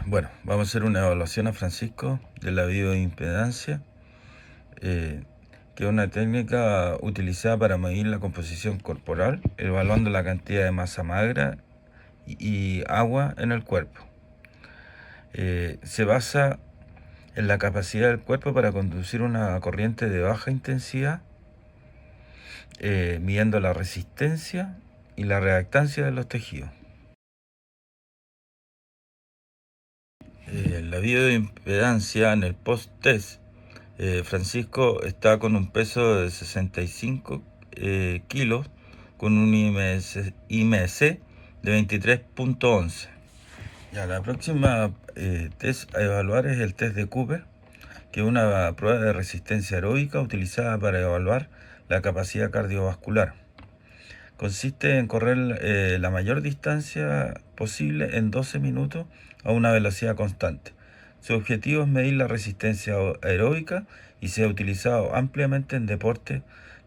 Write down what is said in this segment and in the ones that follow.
Bueno, vamos a hacer una evaluación a Francisco de la bioimpedancia, que es una técnica utilizada para medir la composición corporal, evaluando la cantidad de masa magra y agua en el cuerpo. Se basa en la capacidad del cuerpo para conducir una corriente de baja intensidad, midiendo la resistencia y la reactancia de los tejidos. La bioimpedancia en el post-test, Francisco está con un peso de 65 kilos, con un IMC de 23.11. Ya, la próxima test a evaluar es el test de Cooper, que es una prueba de resistencia aeróbica utilizada para evaluar la capacidad cardiovascular. Consiste en correr la mayor distancia posible en 12 minutos a una velocidad constante. Su objetivo es medir la resistencia aeróbica y se ha utilizado ampliamente en deportes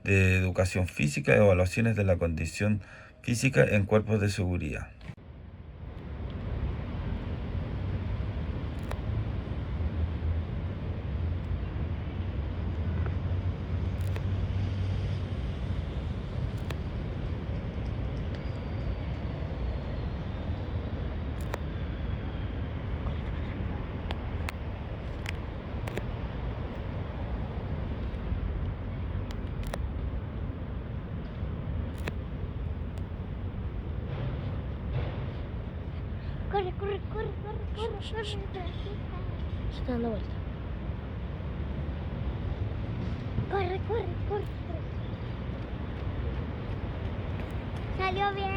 de educación física y evaluaciones de la condición física en cuerpos de seguridad. Corre, corre, corre, corre, corre, corre. Se está dando vuelta. Corre, corre, corre, corre. Salió bien.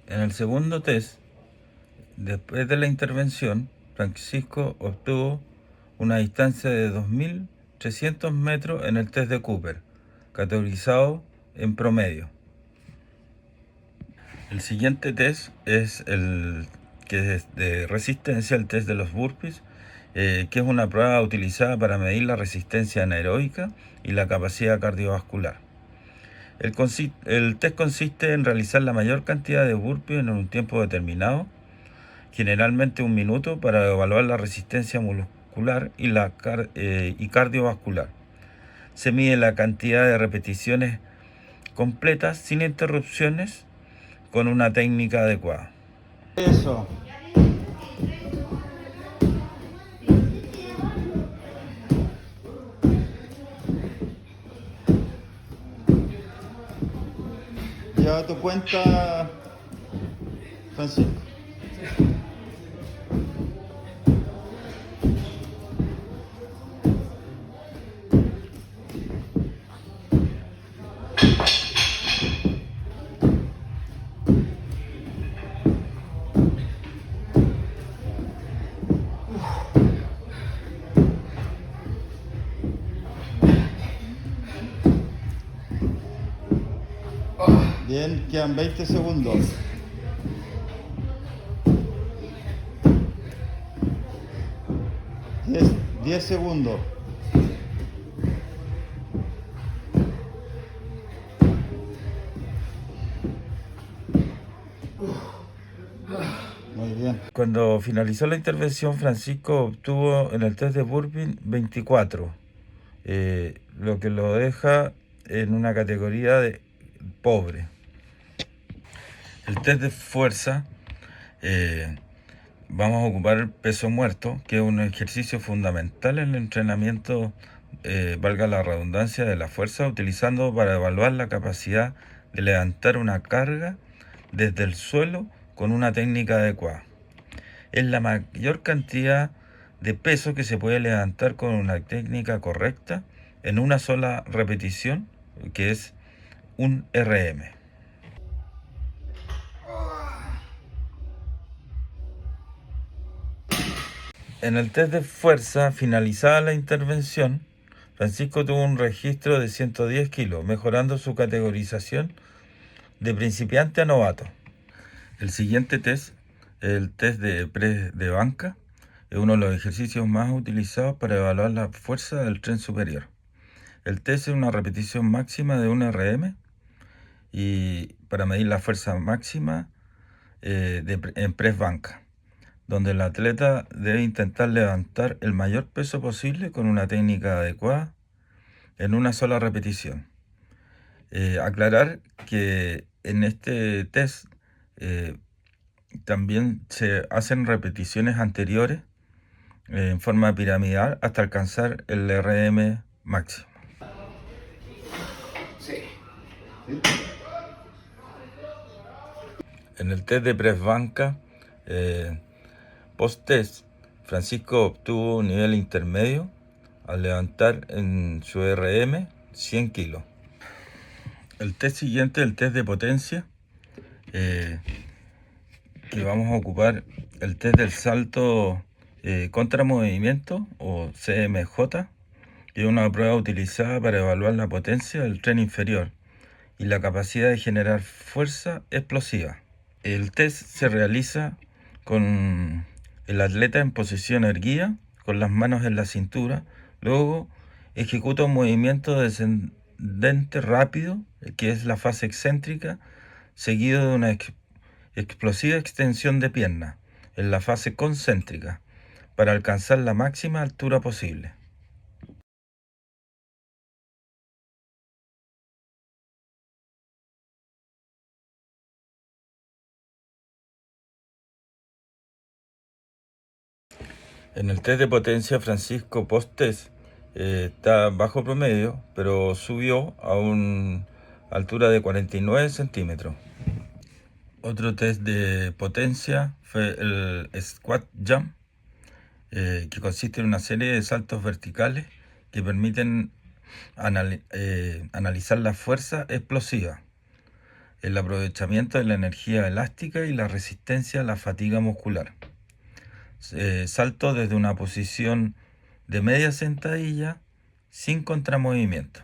En el segundo test, después de la intervención, Francisco obtuvo una distancia de 2.300 metros en el test de Cooper, categorizado en promedio. El siguiente test es el que es de resistencia, el test de los burpees, que es una prueba utilizada para medir la resistencia anaeróbica y la capacidad cardiovascular. El test consiste en realizar la mayor cantidad de burpees en un tiempo determinado, generalmente 1 minuto, para evaluar la resistencia muscular y cardiovascular. Se mide la cantidad de repeticiones completas sin interrupciones con una técnica adecuada. Eso. Lleva tu cuenta, Francisco. Bien, quedan 20 segundos. Diez segundos. Muy bien. Cuando finalizó la intervención, Francisco obtuvo en el test de burpee 24, lo que lo deja en una categoría de pobre. El test de fuerza, vamos a ocupar el peso muerto, que es un ejercicio fundamental en el entrenamiento, valga la redundancia, de la fuerza, utilizando para evaluar la capacidad de levantar una carga desde el suelo con una técnica adecuada. Es la mayor cantidad de peso que se puede levantar con una técnica correcta en una sola repetición, que es un RM. En el test de fuerza, finalizada la intervención, Francisco tuvo un registro de 110 kilos, mejorando su categorización de principiante a novato. El siguiente test, el test de press de banca, es uno de los ejercicios más utilizados para evaluar la fuerza del tren superior. El test es una repetición máxima de un RM y para medir la fuerza máxima en press banca, donde el atleta debe intentar levantar el mayor peso posible con una técnica adecuada en una sola repetición. Aclarar que en este test también se hacen repeticiones anteriores en forma piramidal hasta alcanzar el RM máximo. En el test de press banca, post-test, Francisco obtuvo un nivel intermedio al levantar en su RM 100 kilos. El test siguiente, el test de potencia, que vamos a ocupar el test del salto contra movimiento o CMJ, que es una prueba utilizada para evaluar la potencia del tren inferior y la capacidad de generar fuerza explosiva. El test se realiza con el atleta en posición erguida, con las manos en la cintura. Luego ejecuta un movimiento descendente rápido, que es la fase excéntrica, seguido de una explosiva extensión de pierna, en la fase concéntrica, para alcanzar la máxima altura posible. En el test de potencia, Francisco post-test está bajo promedio, pero subió a una altura de 49 centímetros. Otro test de potencia fue el squat jump, que consiste en una serie de saltos verticales que permiten analizar la fuerza explosiva, el aprovechamiento de la energía elástica y la resistencia a la fatiga muscular. Salto desde una posición de media sentadilla sin contramovimiento.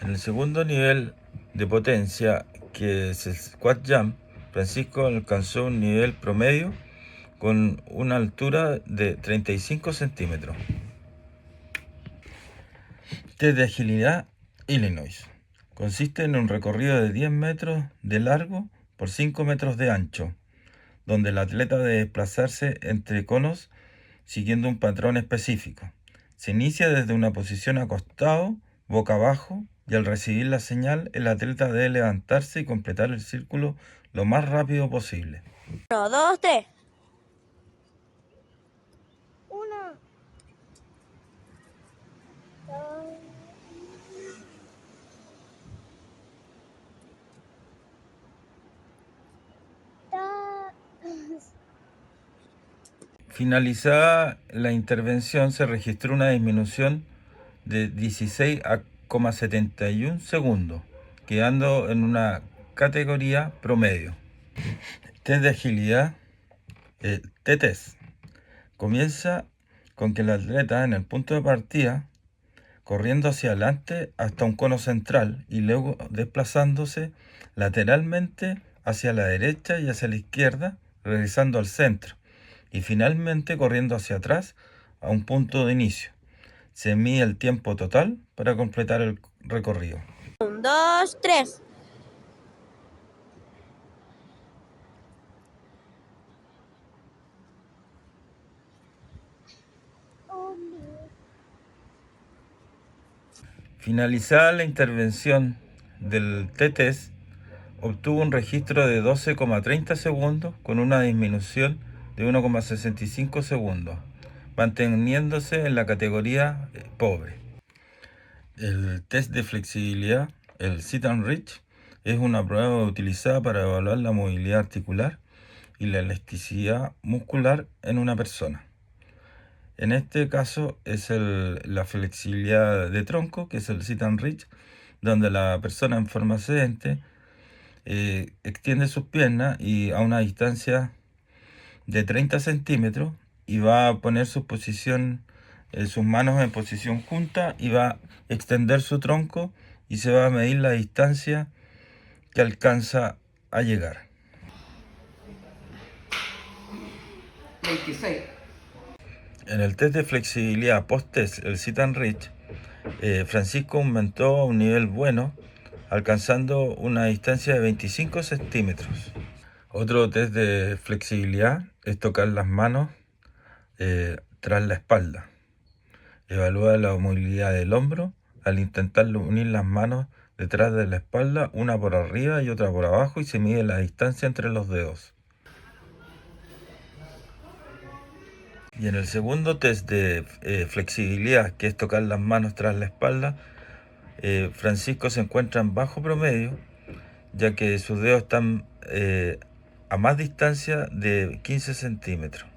En el segundo nivel de potencia, que es el squat jump, Francisco alcanzó un nivel promedio con una altura de 35 centímetros. Test de agilidad Illinois. Consiste en un recorrido de 10 metros de largo por 5 metros de ancho, donde el atleta debe desplazarse entre conos siguiendo un patrón específico. Se inicia desde una posición acostado, boca abajo, y al recibir la señal, el atleta debe levantarse y completar el círculo lo más rápido posible. 1, 2, 3. 1, 2, Finalizada la intervención, se registró una disminución de 16,71 segundos, quedando en una categoría promedio. Test de agilidad, T-test. Comienza con que el atleta en el punto de partida, corriendo hacia adelante hasta un cono central y luego desplazándose lateralmente hacia la derecha y hacia la izquierda, regresando al centro, y finalmente corriendo hacia atrás a un punto de inicio. Se mide el tiempo total para completar el recorrido. 1, 2, 3. Finalizada la intervención del T-test, obtuvo un registro de 12,30 segundos con una disminución de 1,65 segundos, manteniéndose en la categoría pobre. El test de flexibilidad, el Sit and Reach, Es una prueba utilizada para evaluar la movilidad articular y la elasticidad muscular en una persona. En este caso es la flexibilidad de tronco, que es el sit and reach, donde la persona en forma sedente extiende sus piernas y a una distancia de 30 centímetros y va a poner sus manos en posición junta y va a extender su tronco y se va a medir la distancia que alcanza a llegar. 26. En el test de flexibilidad post-test, el sit and reach, Francisco aumentó a un nivel bueno, alcanzando una distancia de 25 centímetros. Otro test de flexibilidad es tocar las manos tras la espalda. Evalúa la movilidad del hombro al intentar unir las manos detrás de la espalda, una por arriba y otra por abajo, y se mide la distancia entre los dedos. Y en el segundo test de flexibilidad, que es tocar las manos tras la espalda, Francisco se encuentra en bajo promedio, ya que sus dedos están a más distancia de 15 centímetros.